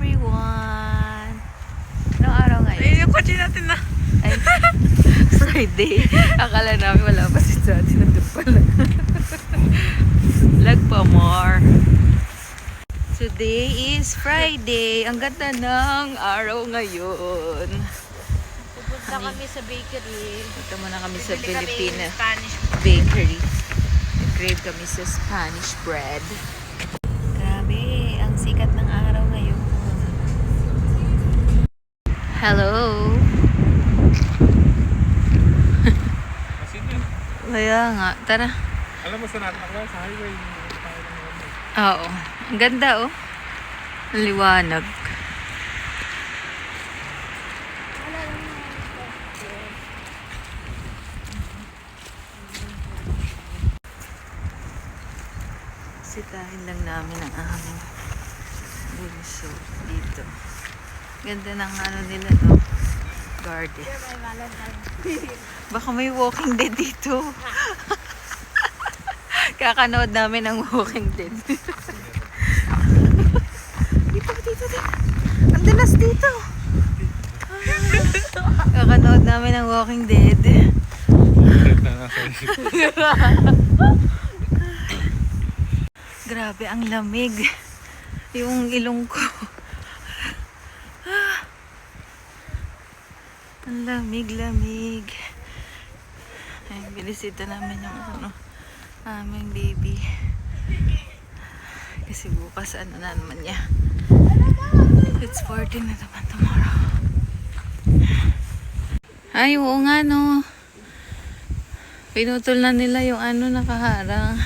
everyone! Anong araw ngayon? Ay, yung kotse natin na. Ay, Friday. Akala namin wala pa si Dati. Nandun pala. Vlog pa more. Today is Friday. Ang ganda ng araw ngayon. Pupunta kami sa bakery. Punta muna kami sa Bibili kami Filipina Spanish. bakery. Nag-crave kami sa Spanish bread. Grabe, ang sikat ng araw ngayon. Hello. Kaya nga, tara. Alam mo sa natin ako sa highway. Oo, ang ganda oh. Ang liwanag. Sitahin lang namin ang aming bunso dito. Ganda ng ano nila, no? Garden. Baka may Walking Dead dito. Kakanood namin ng Walking Dead. Dito. Ang dalas dito. Kakanood namin ng Walking Dead. Grabe, ang lamig. Yung ilong ko. Ang lamig. Ay, binisita namin yung aming baby. Kasi bukas ano na naman niya. It's 14 na naman tomorrow. Ay, oo nga no. Pinutol na nila yung ano nakaharang.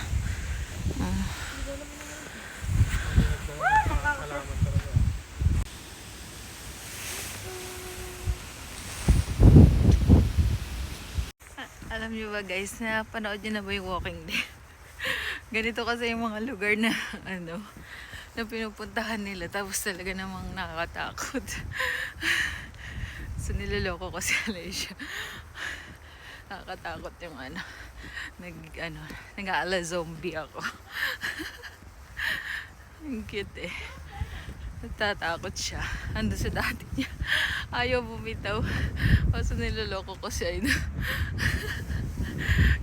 Alam niyo ba guys, napanood niyo na ba yung Walking Dead? Ganito kasi yung mga lugar na na pinupuntahan nila, tapos talaga namang nakakatakot. So niloloko ko si Alicia. Nakakatakot yung nag-aala zombie ako. Ang cute eh. Natatakot siya. Ando sa dati niya. Ayaw bumitaw. Kaso niloloko ko siya.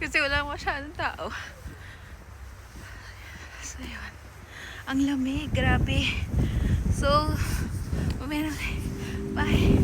Kasi wala masyadong tao. So yun. Ang lamig. Grabe. So, bye.